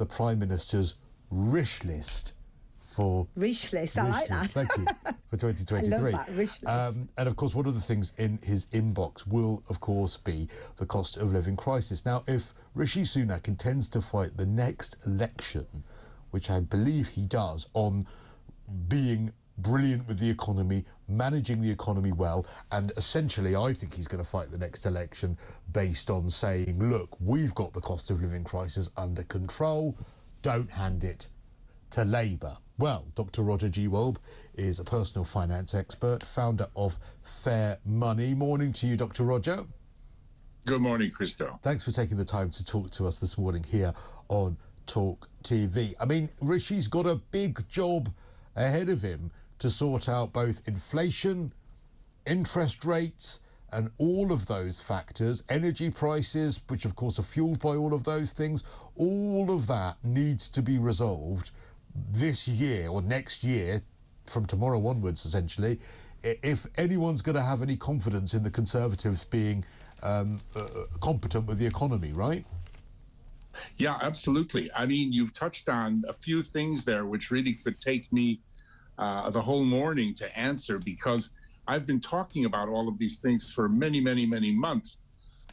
the Prime Minister's Rish list for... Rish list, I like that. Thank you, for 2023. I love that, Rish list. And of course, one of the things in his inbox will, of course, be the cost of living crisis. Now, if Rishi Sunak intends to fight the next election, which I believe he does, on being brilliant with the economy, managing the economy well, and essentially I think he's going to fight the next election based on saying, look, we've got the cost of living crisis under control, don't hand it to Labour. Well, Dr. Roger G. Wolb is a personal finance expert, founder of Fair Money. Morning to you, Dr. Roger. Good morning, Christo. Thanks for taking the time to talk to us this morning here on Talk TV. I mean, Rishi's got a big job ahead of him to sort out both inflation, interest rates, and all of those factors, energy prices, which of course are fueled by all of those things. All of that needs to be resolved this year or next year, from tomorrow onwards, essentially, if anyone's going to have any confidence in the Conservatives being competent with the economy, right? Yeah, absolutely. I mean, you've touched on a few things there which really could take me the whole morning to answer, because I've been talking about all of these things for many, many, many months.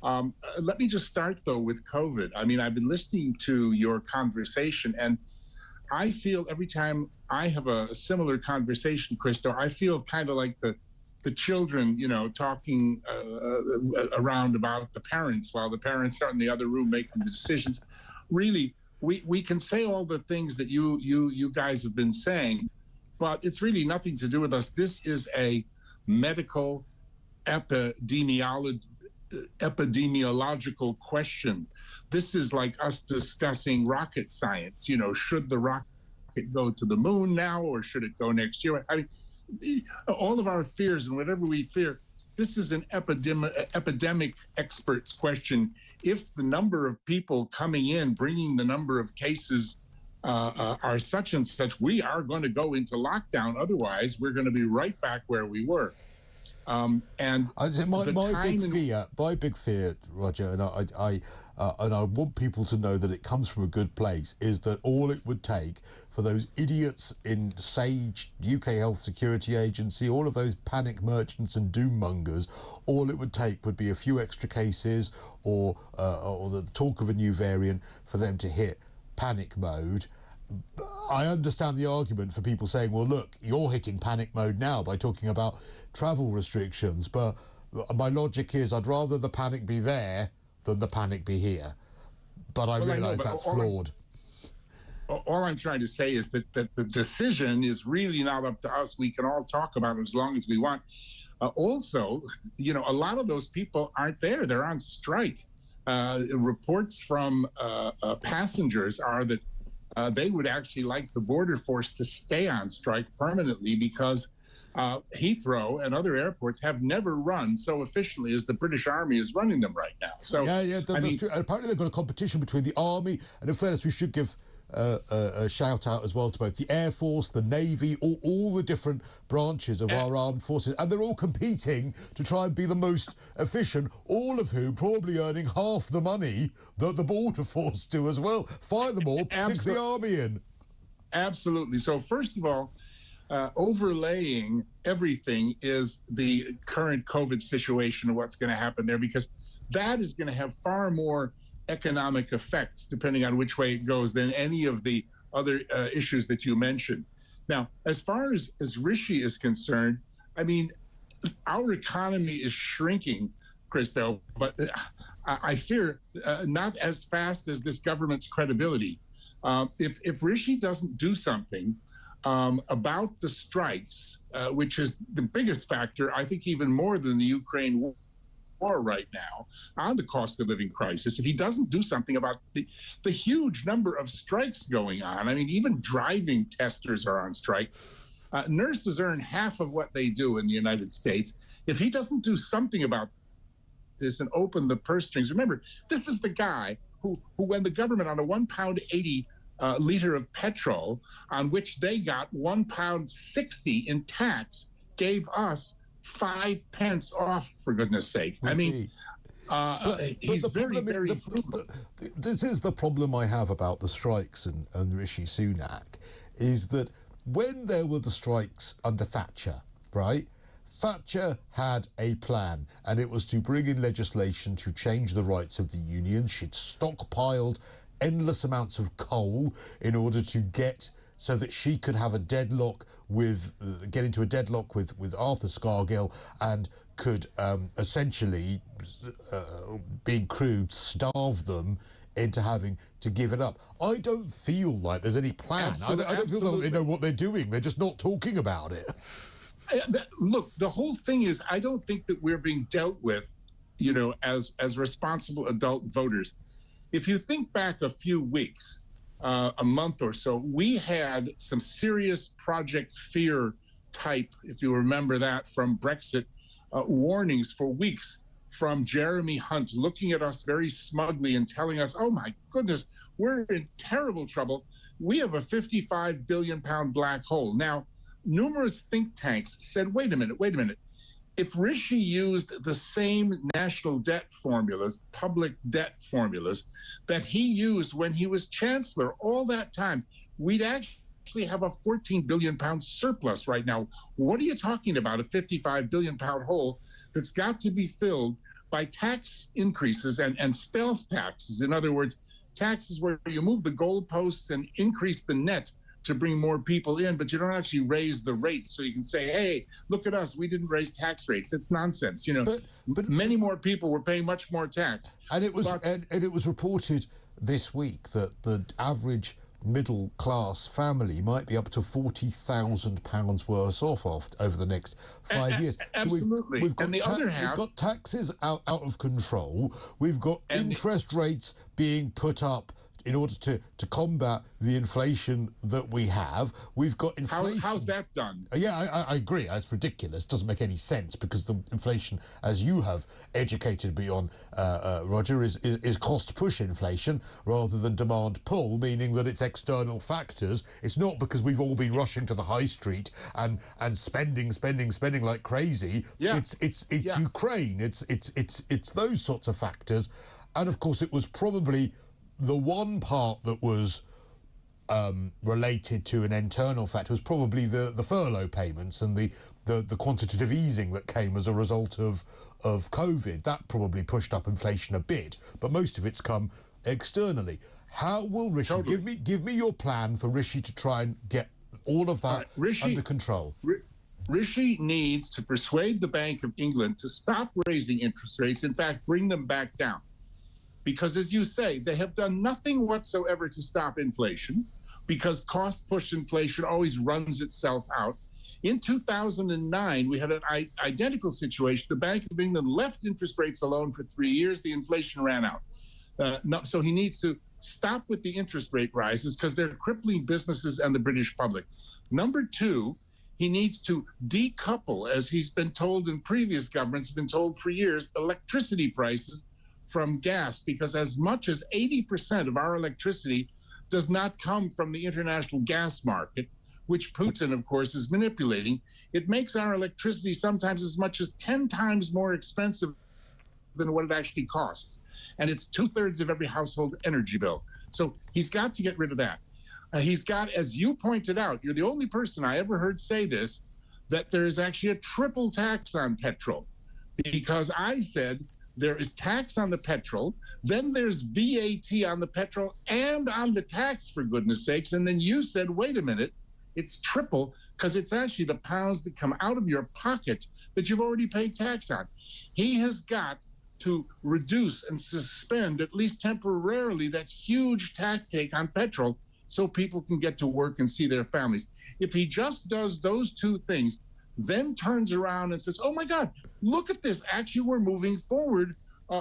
Let me just start, though, with COVID. I mean, I've been listening to your conversation, and I feel every time I have a similar conversation, Christo, I feel kind of like the children, you know, talking around about the parents while the parents are in the other room making the decisions. Really, we can say all the things that you guys have been saying, but it's really nothing to do with us. This is a medical epidemiological question. This is like us discussing rocket science. You know, should the rocket go to the moon now, or should it go next year? I mean, all of our fears and whatever we fear, this is an epidemic expert's question. If the number of people coming in, bringing the number of cases are such and such, we are going to go into lockdown. Otherwise, we're going to be right back where we were. And my big fear, Roger, and I want people to know that it comes from a good place, is that all it would take for those idiots in SAGE, UK Health Security Agency, all of those panic merchants and doom mongers, all it would take would be a few extra cases or the talk of a new variant for them to hit panic mode. I understand the argument for people saying, well, look, you're hitting panic mode now by talking about travel restrictions, but my logic is I'd rather the panic be there than the panic be here. But I realise that's flawed. All I'm trying to say is that the decision is really not up to us. We can all talk about it as long as we want. Also, you know, a lot of those people aren't there. They're on strike. Reports from passengers are that they would actually like the border force to stay on strike permanently, because Heathrow and other airports have never run so efficiently as the British Army is running them right now. So that's true. And apparently they've got a competition between the Army, and in fairness, we should give a shout out as well to both the Air Force, the Navy, all the different branches of our armed forces, and they're all competing to try and be the most efficient, all of whom probably earning half the money that the border force do as well. Fire them all, stick the Army in. Absolutely. So first of all, overlaying everything is the current COVID situation and what's going to happen there, because that is going to have far more economic effects, depending on which way it goes, than any of the other issues that you mentioned. Now, as far as Rishi is concerned, I mean, our economy is shrinking, Christo, but I fear not as fast as this government's credibility. If Rishi doesn't do something about the strikes, which is the biggest factor, I think even more than the Ukraine war right now, on the cost of living crisis, if he doesn't do something about the huge number of strikes going on. I mean, even driving testers are on strike. Nurses earn half of what they do in the United States. If he doesn't do something about this and open the purse strings, remember, this is the guy who when the government on a £1.80 litre of petrol, on which they got £1.60 in tax, gave us 5 pence off, for goodness sake. I mean, He's the very, problem very is, this is the problem I have about the strikes and Rishi Sunak, is that when there were the strikes under Thatcher, right, Thatcher had a plan, and it was to bring in legislation to change the rights of the union. She'd stockpiled endless amounts of coal in order to get so that she could have a deadlock with get into a deadlock with Arthur Scargill, and could essentially, being crude, starve them into having to give it up. I don't feel like there's any plan. I don't feel like they know what they're doing. They're just not talking about it. Look, the whole thing is, I don't think that we're being dealt with, as responsible adult voters. If you think back a few weeks, a month or so, we had some serious Project Fear type, if you remember that, from Brexit, warnings for weeks from Jeremy Hunt, looking at us very smugly and telling us, oh my goodness, we're in terrible trouble. We have a 55 billion pound black hole. Now, numerous think tanks said, wait a minute. If Rishi used the same national debt formulas, public debt formulas, that he used when he was chancellor all that time, we'd actually have a 14 billion pound surplus right now. What are you talking about? A 55 billion pound hole that's got to be filled by tax increases and stealth taxes. In other words, taxes where you move the goalposts and increase the net to bring more people in, but you don't actually raise the rate. So you can say, hey, look at us, we didn't raise tax rates. It's nonsense. But many more people were paying much more tax. And it was reported this week that the average middle class family might be up to £40,000 worse off over the next 5 years. Absolutely. So we've got and the other half, we've got taxes out of control. We've got interest rates being put up in order to combat the inflation that we have. We've got inflation. How's that done? Yeah, I agree. It's ridiculous. It doesn't make any sense, because the inflation, as you have educated me on, Roger, is cost push inflation rather than demand pull, meaning that it's external factors. It's not because we've all been rushing to the high street and spending like crazy. Yeah. It's Ukraine. It's those sorts of factors. And of course, it was probably the one part that was related to an internal factor was probably the furlough payments and the quantitative easing that came as a result of COVID. That probably pushed up inflation a bit, but most of it's come externally. How will Rishi, give me your plan for Rishi to try and get all of that under control? Rishi needs to persuade the Bank of England to stop raising interest rates, in fact, bring them back down. Because, as you say, they have done nothing whatsoever to stop inflation, because cost-push inflation always runs itself out. In 2009, we had an identical situation. The Bank of England left interest rates alone for 3 years. The inflation ran out. So he needs to stop with the interest rate rises, because they're crippling businesses and the British public. Number two, he needs to decouple, as he's been told in previous governments, been told for years, electricity prices from gas, because as much as 80% of our electricity does not come from the international gas market, which Putin, of course, is manipulating. It makes our electricity sometimes as much as 10 times more expensive than what it actually costs. And it's 2/3 of every household energy bill. So he's got to get rid of that. He's got, as you pointed out, you're the only person I ever heard say this, that there is actually a triple tax on petrol. Because I said, there is tax on the petrol, then there's VAT on the petrol and on the tax, for goodness sakes. And then you said, wait a minute, it's triple, because it's actually the pounds that come out of your pocket that you've already paid tax on. He has got to reduce and suspend, at least temporarily, that huge tax take on petrol so people can get to work and see their families. If he just does those two things, then turns around and says, oh my God, look at this. Actually, we're moving forward,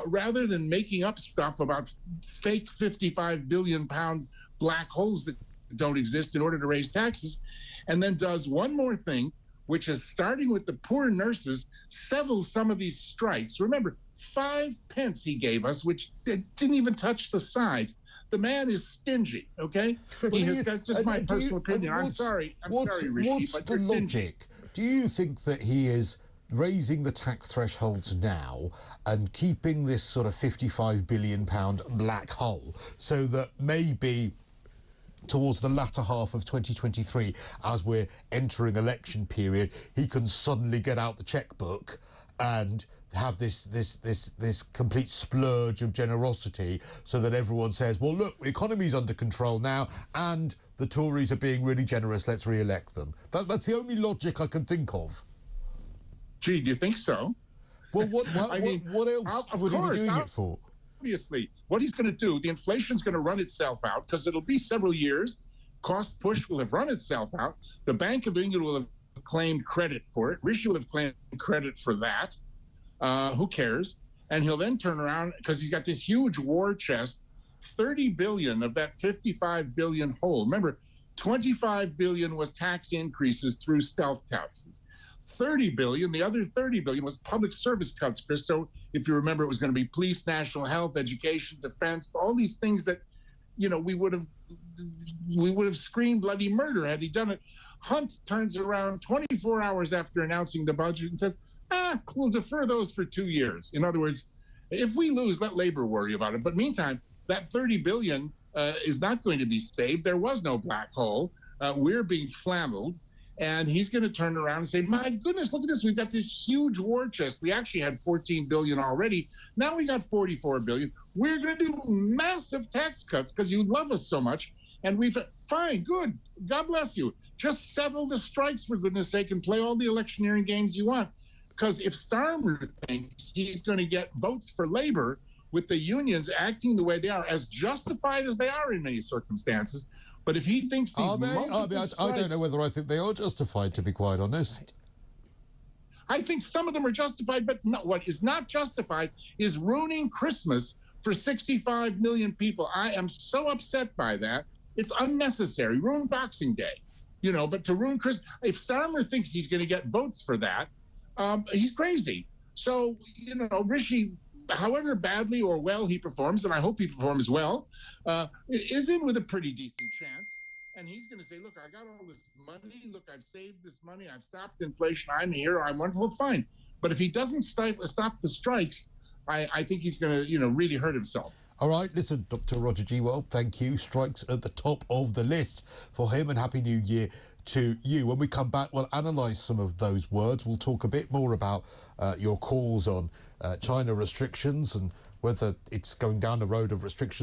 rather than making up stuff about fake 55 billion pound black holes that don't exist in order to raise taxes. And then does one more thing, which is, starting with the poor nurses, settle some of these strikes. Remember, 5 pence he gave us, which didn't even touch the sides. The man is stingy, okay? That's just my personal opinion. I'm sorry, Rishi, what's but the logic? Do you think that he is raising the tax thresholds now and keeping this sort of £55 billion black hole so that maybe towards the latter half of 2023, as we're entering election period, he can suddenly get out the checkbook and have this complete splurge of generosity so that everyone says, well, look, the economy's under control now and the Tories are being really generous, let's re-elect them. That's the only logic I can think of. Gee, do you think so? Well, what else would he be doing it for? Obviously, what he's going to do, the inflation's going to run itself out because it'll be several years. Cost push will have run itself out. The Bank of England will have claimed credit for it. Rishi will have claimed credit for that. Who cares? And he'll then turn around because he's got this huge war chest, 30 billion of that 55 billion hole. Remember, 25 billion was tax increases through stealth taxes. 30 billion, the other 30 billion was public service cuts, Chris. So if you remember, it was going to be police, national health, education, defense, all these things that, we would have screamed bloody murder had he done it. Hunt turns around 24 hours after announcing the budget and says, we'll defer those for 2 years. In other words, if we lose, let Labour worry about it. But meantime, that 30 billion is not going to be saved. There was no black hole. We're being flameled. And he's going to turn around and say, my goodness, look at this. We've got this huge war chest. We actually had 14 billion already. Now we got 44 billion. We're going to do massive tax cuts because you love us so much. And fine, good. God bless you. Just settle the strikes, for goodness sake, and play all the electioneering games you want. Because if Starmer thinks he's going to get votes for Labour with the unions acting the way they are, as justified as they are in many circumstances, but if he thinks these are they? I don't know whether I think they are justified, to be quite honest. I think some of them are justified, but no, what is not justified is ruining Christmas for 65 million people. I am so upset by that. It's unnecessary. Ruin Boxing Day, but to ruin Christmas. If Starmer thinks he's going to get votes for that, he's crazy. So, Rishi, however badly or well he performs, and I hope he performs well, is in with a pretty decent chance. And he's going to say, look, I got all this money. Look, I've saved this money. I've stopped inflation. I'm here. I'm wonderful. Fine. But if he doesn't stop the strikes, I think he's going to, really hurt himself. All right. Listen, Dr. Roger G. Well, thank you. Strikes at the top of the list for him, and Happy New Year to you. When we come back, we'll analyse some of those words. We'll talk a bit more about your calls on China restrictions and whether it's going down the road of restrictions